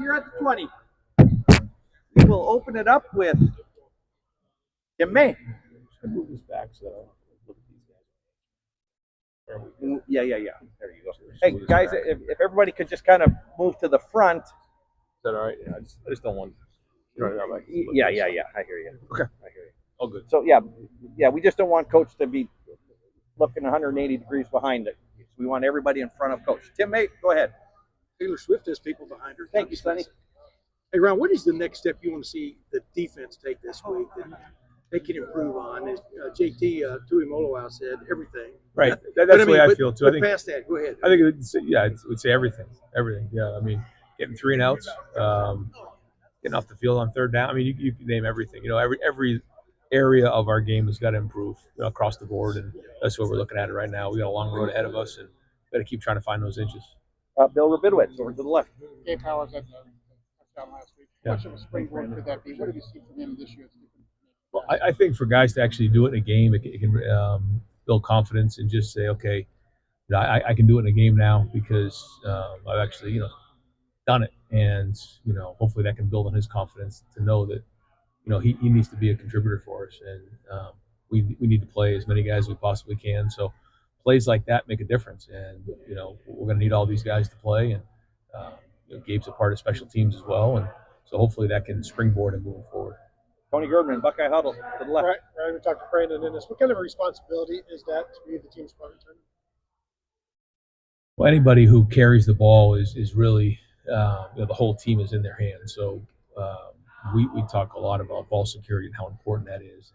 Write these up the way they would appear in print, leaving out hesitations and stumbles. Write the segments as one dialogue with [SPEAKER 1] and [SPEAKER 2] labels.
[SPEAKER 1] here at the 20. We will open it up with Tim May.
[SPEAKER 2] Move this back so look at these guys.
[SPEAKER 1] Yeah. There you go. Hey, guys, if everybody could just kind of move to the front.
[SPEAKER 2] Is that all right? Yeah, I just don't want.
[SPEAKER 1] Yeah. I hear you.
[SPEAKER 2] Okay.
[SPEAKER 1] I hear you.
[SPEAKER 2] All good.
[SPEAKER 1] So yeah, we just don't want Coach to be looking 180 degrees behind it. We want everybody in front of Coach. Tim May, go ahead.
[SPEAKER 3] Taylor Swift has people behind her.
[SPEAKER 1] Thank you, Sonny.
[SPEAKER 3] Hey, Ron, what is the next step you want to see the defense take this week that they can improve on? As JT Tuimoloau said, everything.
[SPEAKER 2] Right. That's the way I feel too. I think
[SPEAKER 3] past that, go ahead.
[SPEAKER 2] I think it would say everything. Everything. Yeah. I mean, getting 3 and outs, getting off the field on third down. I mean, you can name everything. You know, every area of our game has got to improve across the board, and that's what we're looking at right now. We got a long road ahead of us, and we got to keep trying to find those inches.
[SPEAKER 1] Bill Rabinowitz over to the left.
[SPEAKER 4] Gabe Powers had touchdown last week. How much of a springboard could that be? What have you seen from him this year?
[SPEAKER 2] Well, I think for guys to actually do it in a game, it can build confidence and just say, okay, I can do it in a game now because I've actually done it, and hopefully that can build on his confidence to know that he needs to be a contributor for us, and we need to play as many guys as we possibly can. So plays like that make a difference, and we're going to need all these guys to play, and Gabe's a part of special teams as well, and so hopefully that can springboard and move forward.
[SPEAKER 1] Tony Girdman, Buckeye Huddle to the left.
[SPEAKER 4] Right, we talked to Brandon Inniss. What kind of a responsibility is that to be the team's punt returner?
[SPEAKER 2] Well, anybody who carries the ball is really the whole team is in their hands. So we talk a lot about ball security and how important that is.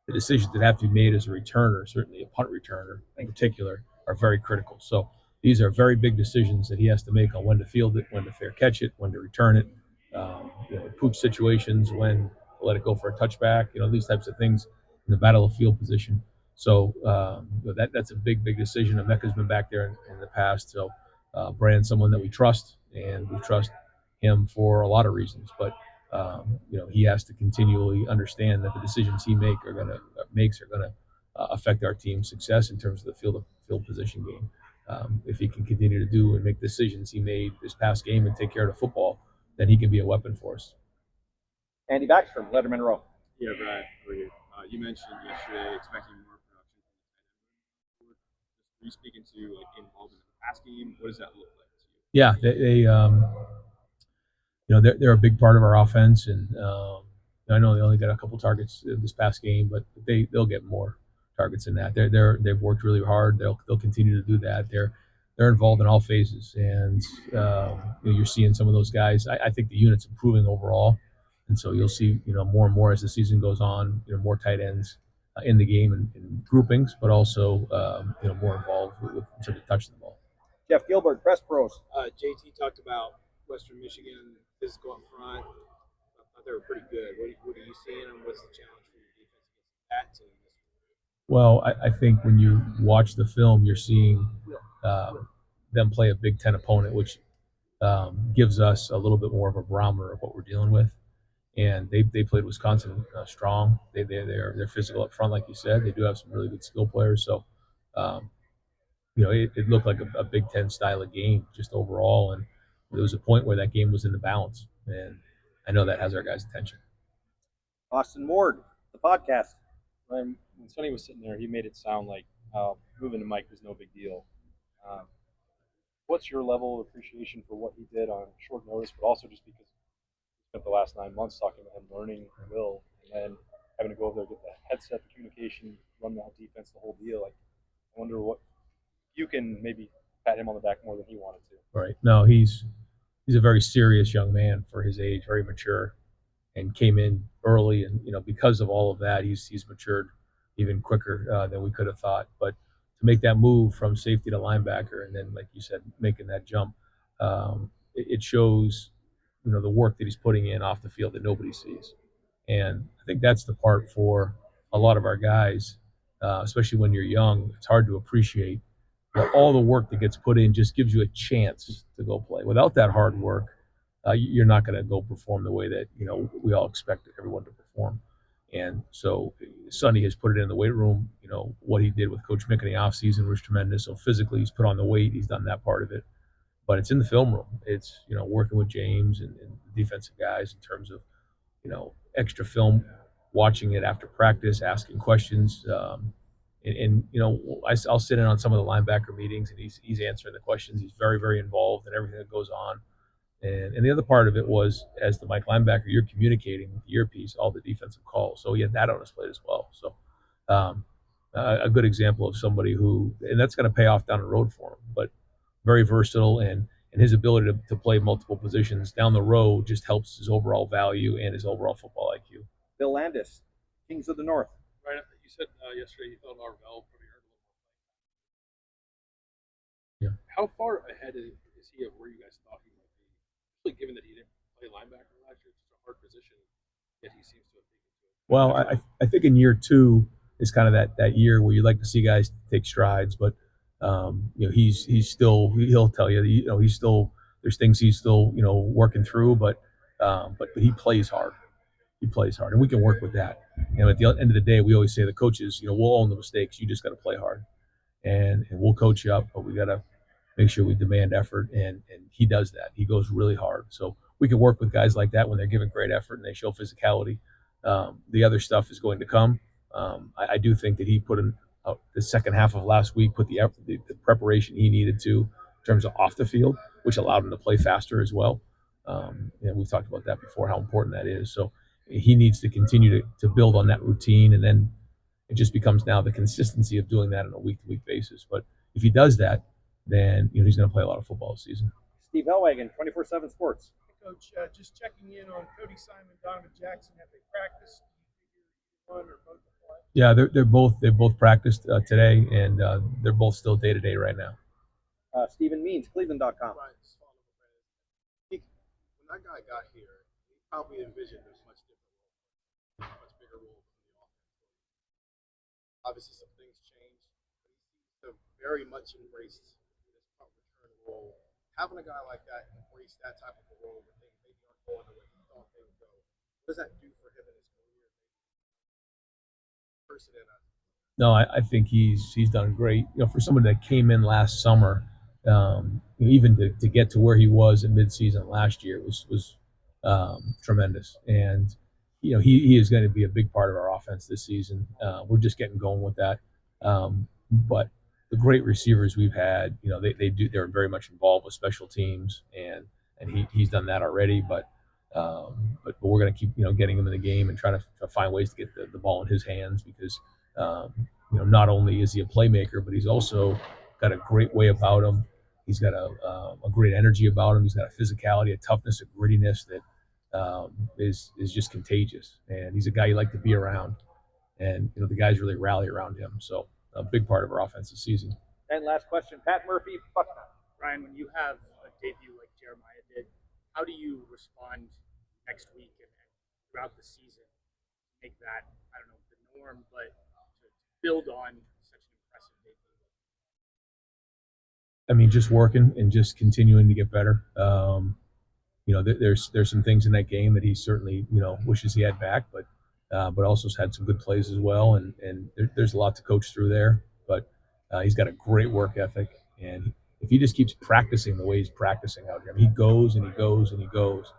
[SPEAKER 2] The decisions that have to be made as a returner, certainly a punt returner in particular, are very critical. So these are very big decisions that he has to make on when to field it, when to fair catch it, when to return it, pooch situations, when to let it go for a touchback, these types of things in the battle of field position. So that's a big decision. Emeka's been back there in the past. So Brandon's someone that we trust, and we trust him for a lot of reasons. But he has to continually understand that the decisions he makes are going to affect our team's success in terms of the field position game. If he can continue to do and make decisions he made this past game and take care of the football, then he can be a weapon for us.
[SPEAKER 1] Andy Backstrom, Letterman Row.
[SPEAKER 5] Yeah, Brad, how are you? You mentioned yesterday expecting more production. Are you speaking to involvement in the pass game? What does that look like to you?
[SPEAKER 2] Yeah, they're a big part of our offense, and I know they only got a couple targets this past game, but they'll get more targets than that. They've worked really hard. They'll continue to do that. They're involved in all phases, and you're seeing some of those guys. I think the unit's improving overall, and so you'll see more and more as the season goes on. More tight ends in the game and in groupings, but also more involved with in terms of touching the ball.
[SPEAKER 1] Jeff Gilbert, Press Pros.
[SPEAKER 3] JT talked about Western Michigan physical up front. I thought they were pretty good. What are you seeing, and what's the challenge for your defense against that team?
[SPEAKER 2] Well, I think when you watch the film, you're seeing them play a Big Ten opponent, which gives us a little bit more of a barometer of what we're dealing with. And they played Wisconsin strong. They're physical up front, like you said. They do have some really good skill players. So, it looked like a Big Ten style of game just overall. And there was a point where that game was in the balance. And I know that has our guys' attention.
[SPEAKER 1] Austin Ward, the podcast.
[SPEAKER 6] When Sonny was sitting there, he made it sound like moving to Mike was no big deal. What's your level of appreciation for what he did on short notice, but also just because you spent the last 9 months talking about him learning Will, and then having to go over there, get the headset, the communication, run that defense, the whole deal. Like, I wonder what you can maybe pat him on the back more than he wanted to.
[SPEAKER 2] Right. No, he's a very serious young man for his age, very mature, and came in early. And because of all of that, he's matured even quicker than we could have thought. But to make that move from safety to linebacker, and then, like you said, making that jump, it shows the work that he's putting in off the field that nobody sees. And I think that's the part for a lot of our guys, especially when you're young. It's hard to appreciate all the work that gets put in. Just gives you a chance to go play. Without that hard work, you're not going to go perform the way that we all expect everyone to perform. And so Sonny has put it in the weight room. What he did with Coach Mick in the offseason was tremendous. So physically, he's put on the weight. He's done that part of it. But it's in the film room. It's working with James and defensive guys in terms of, extra film, watching it after practice, asking questions. And I'll sit in on some of the linebacker meetings, and he's answering the questions. He's very, very involved in everything that goes on. And the other part of it was, as the Mike linebacker, you're communicating with the earpiece all the defensive calls. So he had that on his plate as well. So um, a good example of somebody who, and that's going to pay off down the road for him, but very versatile, and his ability to play multiple positions down the road just helps his overall value and his overall football IQ.
[SPEAKER 1] Bill Landis, Kings of the North.
[SPEAKER 3] Right. You said yesterday you thought Arvell probably earned a little more.
[SPEAKER 2] Yeah.
[SPEAKER 3] How far ahead is he of where you guys thought he might be? Especially given that he didn't play linebacker last year, it's a hard position, yet he seems to have taken to it.
[SPEAKER 2] Well, I think in year 2 is kind of that year where you like to see guys take strides, but he's still, he'll tell you, he's still, there's things he's still working through, but he plays hard. He plays hard, and we can work with that. At the end of the day, we always say the coaches, we'll own the mistakes. You just got to play hard, and we'll coach you up, but we got to make sure we demand effort, and he does that. He goes really hard, so we can work with guys like that when they're giving great effort and they show physicality. The other stuff is going to come. I do think that he put in the second half of last week, put the preparation he needed to in terms of off the field, which allowed him to play faster as well. And we've talked about that before, how important that is. So he needs to continue to build on that routine, and then it just becomes now the consistency of doing that on a week-to-week basis. But if he does that, then he's going to play a lot of football this season.
[SPEAKER 1] Steve Hellwagen, 24/7 Sports.
[SPEAKER 4] Coach, just checking in on Cody Simon, Donovan Jackson. Have they practiced? Do you figure one or both apply?
[SPEAKER 2] Yeah, they've both practiced today, and they're both still day-to-day right now.
[SPEAKER 1] Stephen Means, Cleveland.com.
[SPEAKER 3] Right. Just follow up, Brandon. I think when that guy got here, he probably envisioned this much different role, much bigger role in the offense. Obviously, some things changed, but he seems to very much embrace this punt return role. Having a guy like that embrace that type of a role when things maybe aren't going the way he thought they would go, what does that do for him in his career? Person in
[SPEAKER 2] No, I think he's done great. For someone that came in last summer, even to get to where he was in midseason last year was tremendous. And he is going to be a big part of our offense this season. We're just getting going with that. But the great receivers we've had, they're very much involved with special teams, and he's done that already. But we're going to keep getting him in the game and try to find ways to get the ball in his hands, because not only is he a playmaker, but he's also got a great way about him. He's got a great energy about him. He's got a physicality, a toughness, a grittiness that is just contagious. And he's a guy you like to be around. And the guys really rally around him. So a big part of our offense this season.
[SPEAKER 1] And last question, Pat Murphy, Bucknut.
[SPEAKER 7] Ryan, when you have a debut like Jeremiah did, how do you respond next week and throughout the season to make that, I don't know, the norm, but to build on such an impressive debut?
[SPEAKER 2] I mean, just working and just continuing to get better. There's some things in that game that he certainly wishes he had back, but also has had some good plays as well, and there's a lot to coach through there. But he's got a great work ethic, and if he just keeps practicing the way he's practicing out here, he goes and he goes and he goes,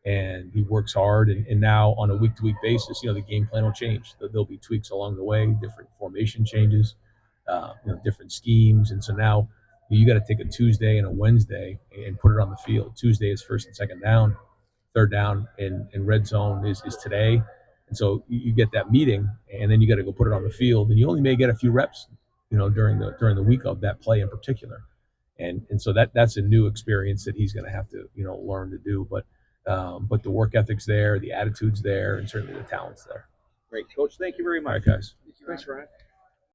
[SPEAKER 2] and he works hard. And now on a week-to-week basis, the game plan will change. There'll be tweaks along the way, different formation changes, different schemes, and so now you got to take a Tuesday and a Wednesday and put it on the field. Tuesday is first and second down. Third down in red zone is today. And so you get that meeting, and then you got to go put it on the field, and you only may get a few reps, during the week of that play in particular. And so that's a new experience that he's going to have to, learn to do. But the work ethic's there, the attitude's there, and certainly the talent's there.
[SPEAKER 1] Great, Coach. Thank you very
[SPEAKER 2] All
[SPEAKER 1] much.
[SPEAKER 2] right, guys.
[SPEAKER 3] Thanks, Ryan.